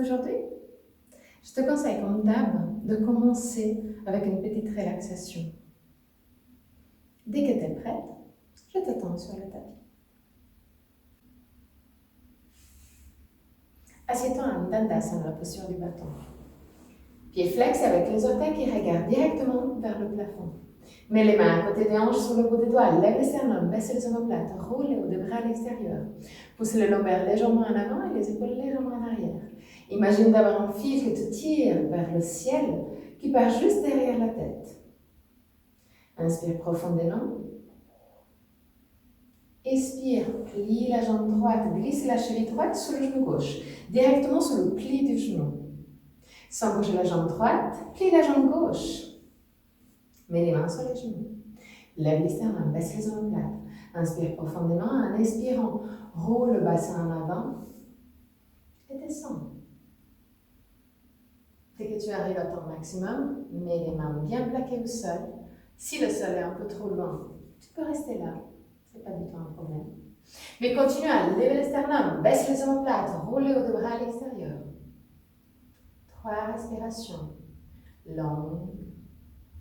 d'aujourd'hui? Je te conseille, comme d'hab, de commencer avec une petite relaxation. Dès que tu es prête, je t'attends sur le tapis. Assieds-toi en Dandasana, la posture du bâton. Pieds flex avec les orteils qui regardent directement vers le plafond. Mets les mains à côté des hanches sur le bout des doigts, lève les sternums, baisse les omoplates, roule les hauts des bras à l'extérieur. Pousse le lombaire légèrement en avant et les épaules légèrement en arrière. Imagine d'avoir un fil qui te tire vers le ciel, qui part juste derrière la tête. Inspire profondément. Expire, plie la jambe droite, glisse la cheville droite sur le genou gauche, directement sur le pli du genou. Sans bouger la jambe droite, plie la jambe gauche. Mets les mains sur les genoux. Lève les sternums, baisse les omoplates. Inspire profondément. En expirant, roule le bassin en avant et descends. Dès que tu arrives à ton maximum, mets les mains bien plaquées au sol. Si le sol est un peu trop loin, tu peux rester là. Ce n'est pas du tout un problème. Mais continue à lever les sternums, baisse les omoplates, roule les hauts de bras à l'extérieur. 3 respirations. Longue,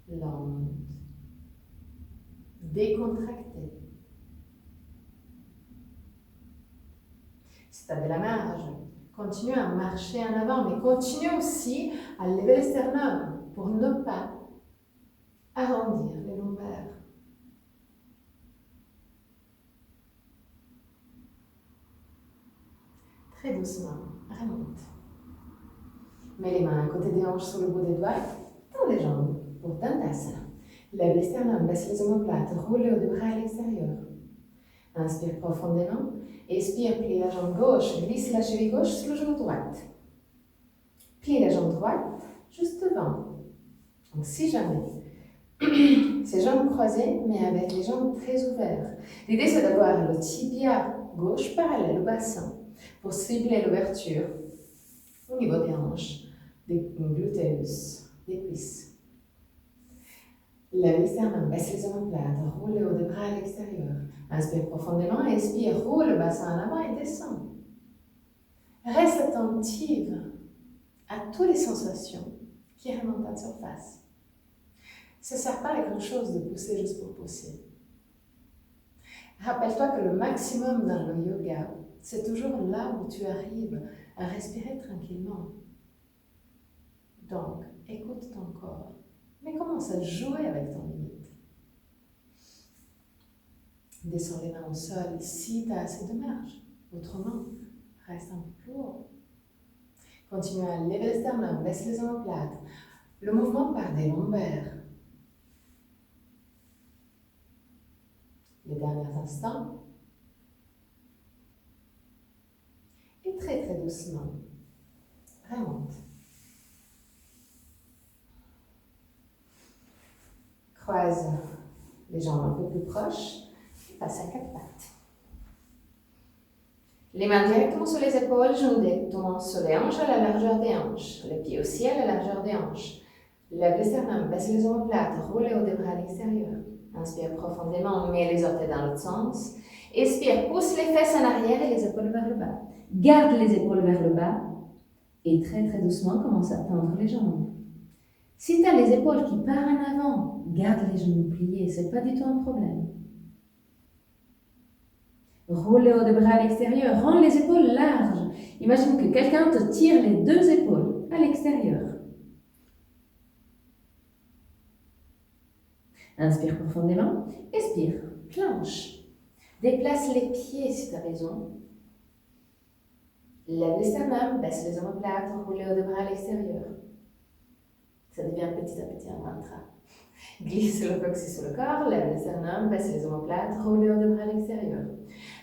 lente, décontractée. Si tu as de la marge, continue à marcher en avant, mais continue aussi à lever les sternums pour ne pas arrondir les lombaires. Très doucement, remonte. Mets les mains à côté des hanches sur le bout des doigts, tends les jambes pour Dandasana. Lève les sternums, baisse les omoplates, roule les hauts des bras à l'extérieur. Inspire profondément. Expire, plie la jambe gauche, glisse la cheville gauche sur le genou droit. Plie la jambe droite juste devant. Donc si jamais, ces jambes croisées, mais avec les jambes très ouvertes. L'idée c'est d'avoir le tibia gauche parallèle au bassin pour cibler l'ouverture au niveau des hanches, des gluteus, des cuisses. Lève les sternums, baisse les omoplates, roule les hauts des bras à l'extérieur. Inspire profondément, expire, roule le bassin en avant et descend. Reste attentive à toutes les sensations qui remontent en surface. Ça ne sert pas à grand-chose de pousser juste pour pousser. Rappelle-toi que le maximum dans le yoga, c'est toujours là où tu arrives à respirer tranquillement. Donc, écoute ton corps, mais commence à jouer avec ton limite. Descends les mains au sol si tu as assez de marge. Autrement, reste un peu plus haut. Continue à lever les sternums, baisse les omoplates. Le mouvement part des lombaires. Les derniers instants. Et très très doucement, remonte. Croise les jambes un peu plus proches. Passe à 4 pattes. Les mains directement sur les épaules, genoux directement sur les hanches à la largeur des hanches. Les pieds aussi à la largeur des hanches. Lève les sternums, baisse les omoplates, roule les hauts des bras à l'extérieur. Inspire profondément, mets les orteils dans l'autre sens. Expire, pousse les fesses en arrière et les épaules vers le bas. Garde les épaules vers le bas et très très doucement commence à tendre les jambes. Si tu as les épaules qui partent en avant, garde les genoux pliés, ce n'est pas du tout un problème. Roule les hauts des bras à l'extérieur, rends les épaules larges. Imagine que quelqu'un te tire les 2 épaules à l'extérieur. Inspire profondément, expire, planche. Déplace les pieds si tu as besoin. Lève les sternums, baisse les omoplates, roule les hauts des bras à l'extérieur. Ça devient petit à petit un mantra. Glisse le coccyx sur le corps, lève les sternums, baisse les omoplates, roule les hauts des bras à l'extérieur.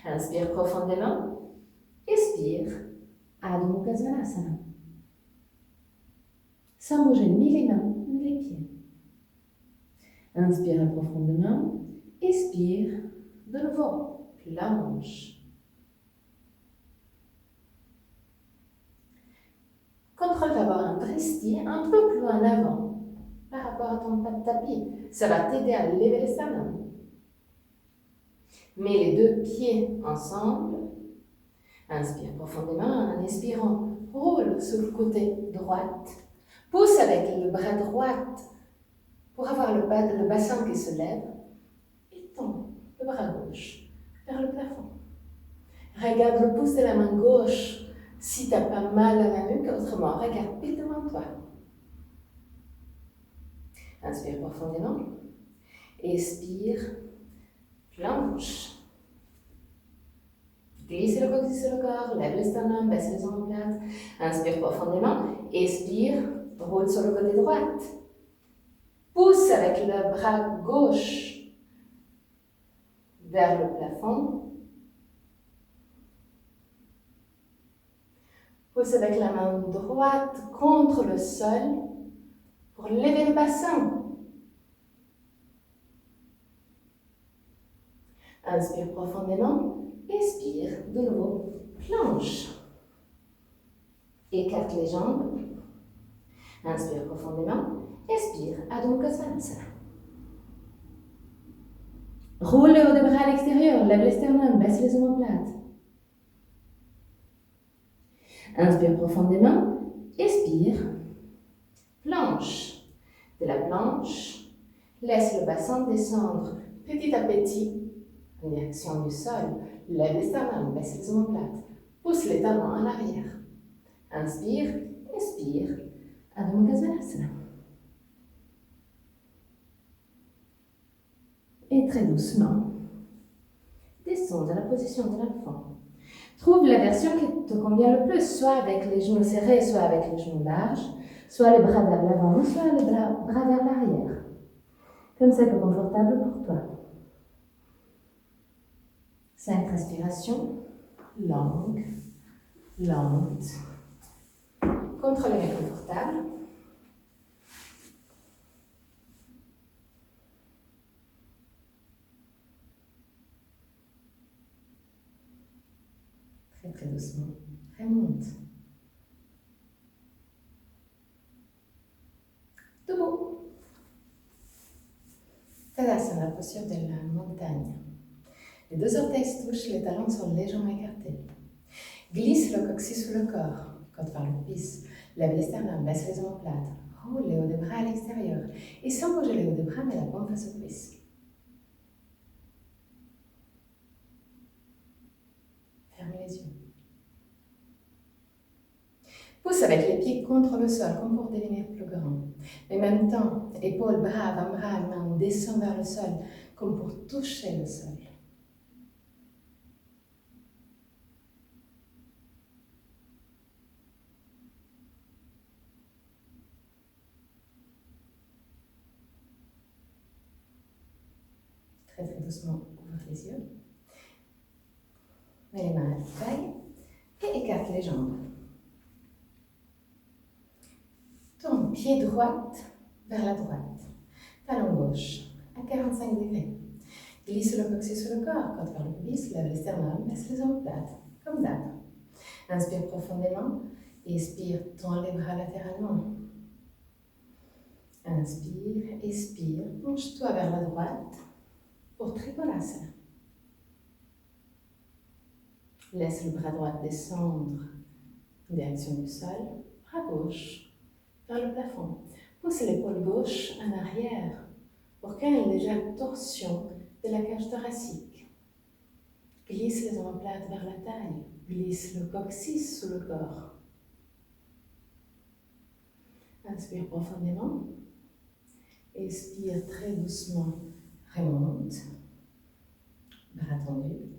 Inspire profondément, expire, Adho Mukha Svanasana. Sans bouger ni les mains ni les pieds. Inspire profondément, expire, de nouveau, planche. Contrôle d'abord un dristi un peu plus en avant par rapport à ton pas de tapis. Ça va t'aider à lever les sternums. Mets les 2 pieds ensemble. Inspire profondément en expirant. roule sur le côté droit. Pousse avec le bras droit pour avoir le bassin qui se lève et tend le bras gauche vers le plafond. Regarde le pouce de la main gauche si tu n'as pas mal à la nuque, autrement, regarde pile devant toi. Inspire profondément. Expire. Planche. Glisse le coccyx sur le corps, lève le sternum, baisse les omoplates. Inspire profondément. Expire. Roule sur le côté droit. Pousse avec le bras gauche vers le plafond. Pousse avec la main droite contre le sol pour lever le bassin. Inspire profondément. Expire de nouveau. Planche. Écarte les jambes. Inspire profondément. Expire. Adho Mukha Svanasana. Roule le haut des bras à l'extérieur. Lève les sternums. Baisse les omoplates. Inspire profondément. Expire. Planche. De la planche, laisse le bassin descendre petit à petit en direction du sol. Lève les sternums, baisse les omoplates. Pousse les talons en arrière. Inspire, expire. Adho Mukha Svanasana. Et très doucement, descends dans la position de l'enfant. Trouve la version qui te convient le plus, soit avec les genoux serrés, soit avec les genoux larges, soit les bras vers l'avant, soit les bras vers l'arrière. Comme c'est plus confortable pour toi. 5 respirations, longues, lentes. Contrôlez mais confortable. Très doucement, remonte. Debout. Tadasana, la posture de la montagne. Les 2 orteils se touchent, les talons sont légèrement écartés. Glisse le coccyx sous le corps, côte vers le cuisse. Lève les sternums, baisse les omoplates. Roule les hauts des bras à l'extérieur. Et sans bouger les hauts des bras, mets la paume face aux cuisses. Fermez les yeux. Pousse avec les pieds contre le sol, comme pour devenir plus grand. Mais en même temps, épaules, bras, avant-bras, main, descend vers le sol, comme pour toucher le sol. Très doucement, ouvre les yeux. Mets les mains à la taille et écarte les jambes. Tourne pied droit vers la droite. Talon gauche à 45 degrés. Glisse le coccyx sur le corps, côte vers le pubis, lève les sternums, baisse les omoplates, comme d'hab. Inspire profondément, expire, tends les bras latéralement. Inspire, expire, penche-toi vers la droite pour Trikonasana. Laisse le bras droit descendre en direction du sol, bras gauche vers le plafond. Pousse l'épaule gauche en arrière pour créer une légère torsion de la cage thoracique. Glisse les omoplates vers la taille. Glisse le coccyx sous le corps. Inspire profondément. Expire très doucement. Remonte. Bras tendus.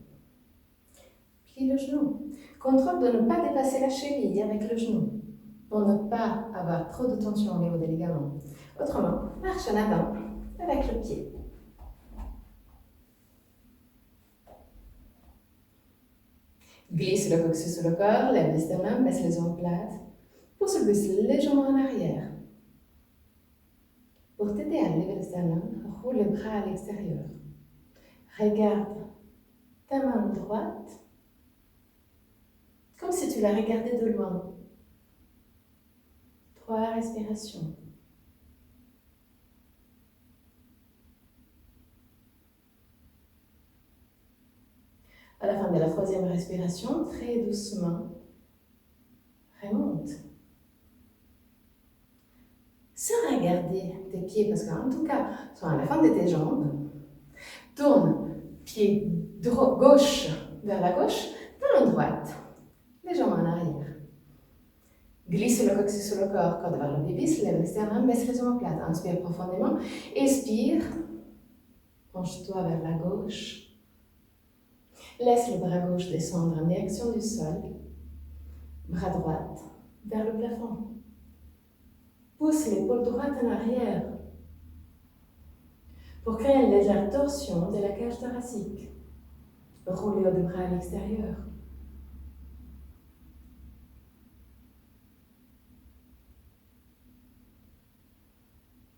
Plie le genou. Contrôle de ne pas dépasser la cheville avec le genou pour ne pas avoir trop de tension au niveau des ligaments. Autrement, marche en avant avec le pied. Glisse le coccyx sous le corps, lève les sternums, baisse les omoplates. Pousse le buste légèrement en arrière. Pour t'aider à lever le sternum, roule les bras à l'extérieur. Regarde ta main droite comme si tu la regardais de loin. 3 respirations. À la fin de la 3e respiration, très doucement, remonte. pieds, parce qu'en tout cas, sont à la fin de tes jambes. Tourne pied gauche vers la gauche, talon droite, les jambes en arrière. Glisse le coccyx sur le corps, corde vers le pubis, lève les sternums, baisse les omoplates. Inspire profondément, expire, penche-toi vers la gauche. Laisse le bras gauche descendre en direction du sol, bras droit vers le plafond. Pousse l'épaule droite en arrière pour créer une légère torsion de la cage thoracique. Roule les hauts des bras à l'extérieur.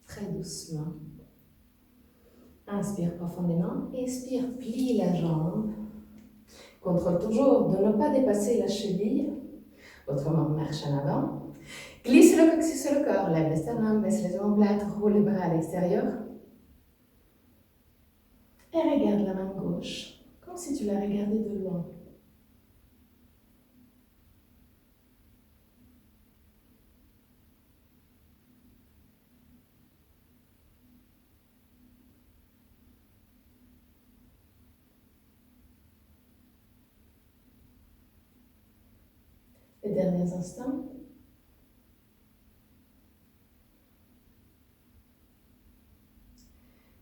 Très doucement. Inspire profondément, expire, plie la jambe. Contrôle toujours de ne pas dépasser la cheville, autrement marche en avant. Glisse le coccyx sur le corps, lève les sternums, baisse les omoplates, roule les bras à l'extérieur. Et regarde la main gauche, comme si tu la regardais de loin. Les derniers instants.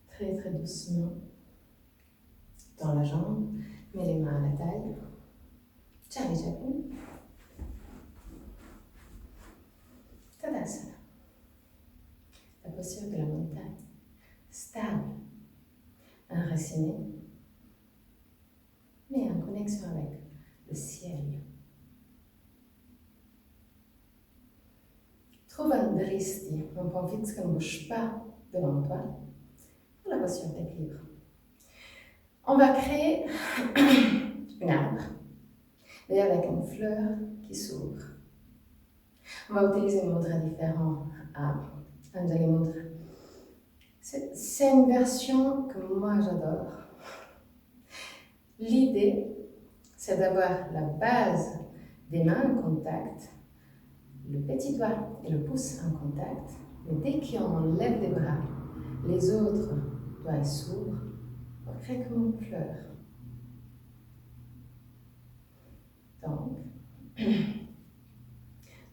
Très très doucement. Dans la jambe, mets les mains à la taille. Charlie Chaplin. Tadasana. La posture de la montagne. Stable. Enraciné. Mais en connexion avec le ciel. Trouve un dristi, un point fixe qui ne bouge pas devant toi, pour la posture d'équilibre. On va créer un arbre, et avec une fleur qui s'ouvre. On va utiliser un mudra différent à Anjali Mudra. C'est une version que moi j'adore. L'idée, c'est d'avoir la base des mains en contact, le petit doigt et le pouce en contact, mais dès qu'on lève les bras, les autres doigts s'ouvrent pour créer comme une fleur. Donc,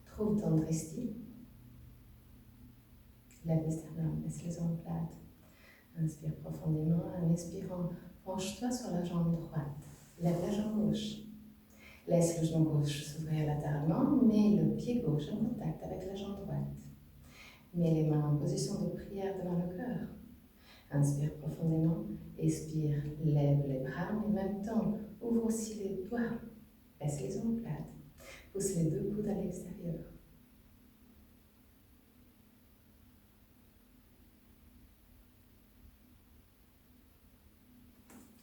trouve ton dristi, lève les sternums, laisse les omoplates, inspire profondément, en expirant, penche-toi sur la jambe droite, lève la jambe gauche. Laisse le genou gauche s'ouvrir latéralement, mets le pied gauche en contact avec la jambe droite. Mets les mains en position de prière devant le cœur. Inspire profondément, expire, lève les bras, mais en même temps, ouvre aussi les doigts. Baisse les omoplates. Pousse les deux coudes à l'extérieur.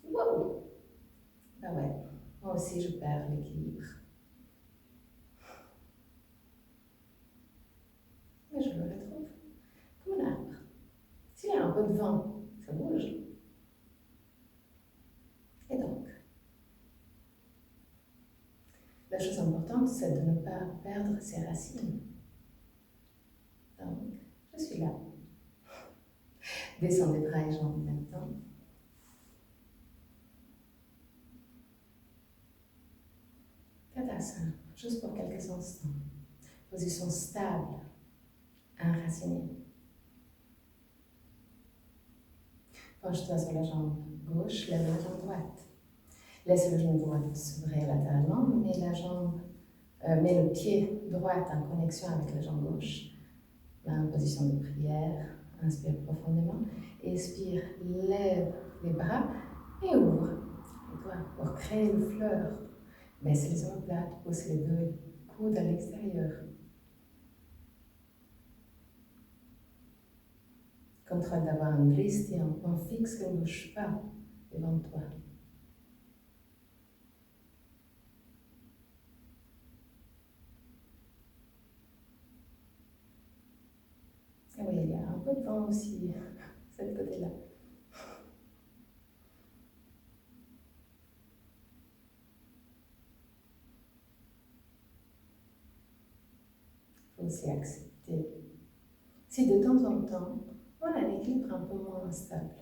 Wow! Ben ouais, moi aussi je perds l'équilibre. Mais je le retrouve comme un arbre. S'il y a un peu de vent, ça bouge. Et donc, la chose importante, c'est de ne pas perdre ses racines. Donc, je suis là. Descends les bras et jambes en même temps. Tadasana, juste pour quelques instants. Position stable, enracinée. Penche-toi sur la jambe gauche, lève la jambe droite. Laisse le genou droit s'ouvrir latéralement, mets le pied droit en connexion avec la jambe gauche. En position de prière, inspire profondément. Expire, lève les bras et ouvre les doigts pour créer une fleur. Baisse les omoplates, pousse les deux coudes à l'extérieur. Contrôle d'avoir un dristi, un point fixe qui ne bouge pas devant toi. Et oui, il y a un peu de vent aussi, de ce côté-là. Il faut aussi accepter. Si de temps en temps, On a un équilibre un peu moins stable.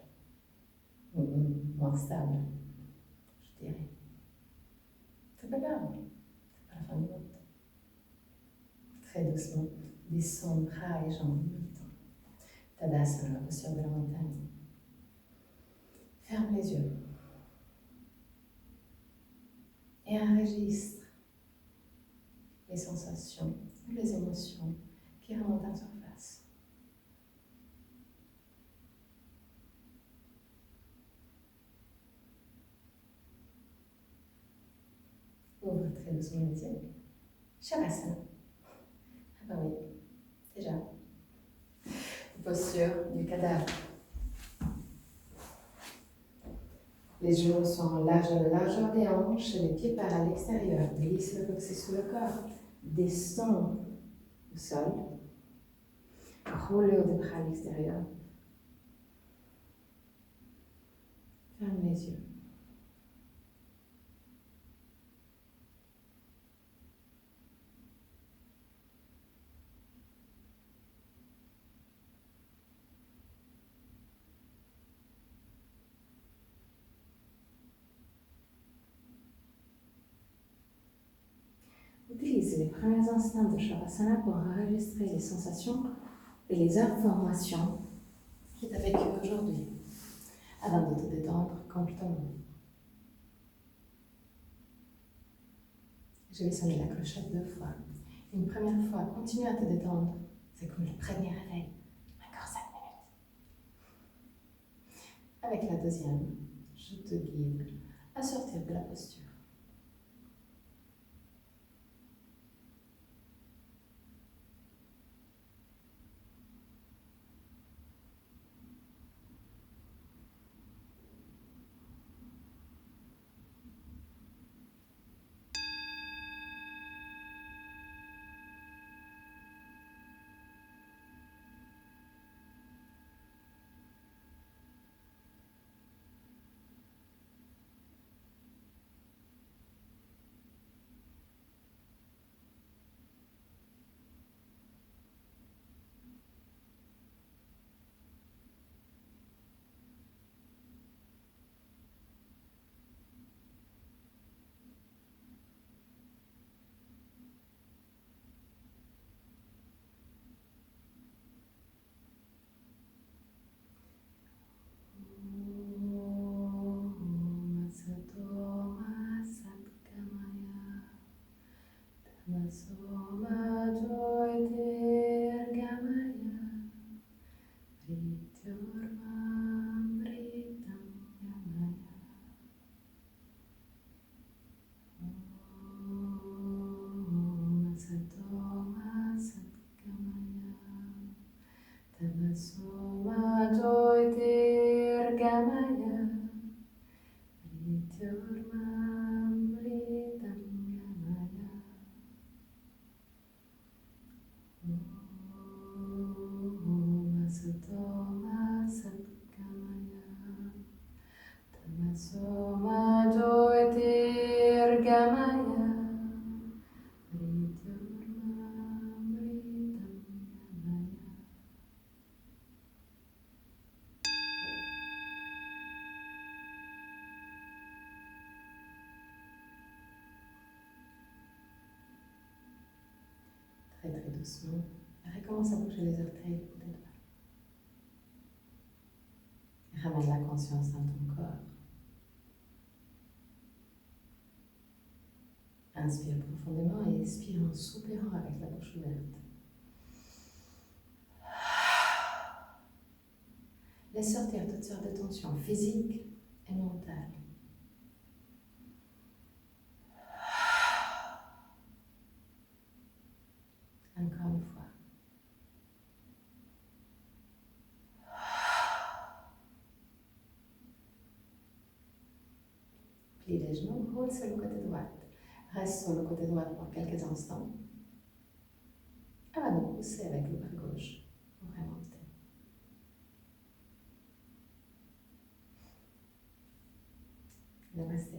Moins stable, je dirais. C'est pas grave, c'est pas la fin du monde. Très doucement, descends bras et jambes en même temps. Tadasana, la posture de la montagne. Ferme les yeux. Et enregistre les sensations ou les émotions qui remontent en surface. Ouvre très doucement les yeux. Shavasana. Ah bah oui, déjà. Posture du cadavre. Les genoux sont larges à la largeur des hanches, les pieds par à l'extérieur. Glisse le coccyx sous le corps. Descends au sol. Roule le haut des bras à l'extérieur. Ferme les yeux. Utilisez les premiers instants de Shavasana pour enregistrer les sensations et les informations qui t'ont vécu aujourd'hui, avant de te détendre complètement. Je vais sonner la clochette 2 fois. Une première fois, continue à te détendre. C'est comme le premier réveil. Encore 5 minutes. Avec la deuxième, je te guide à sortir de la posture. Très très doucement. Recommence à bouger les orteils et les doigts. Ramène la conscience dans ton corps. Inspire profondément et expire en soupirant avec la bouche ouverte. Laisse sortir toutes sortes de tensions physiques et mentales. Encore une fois. Plie les genoux, roule sur le côté droit. Reste sur le côté droit pour quelques instants. Avant de pousser avec le bras gauche pour remonter. Namaste.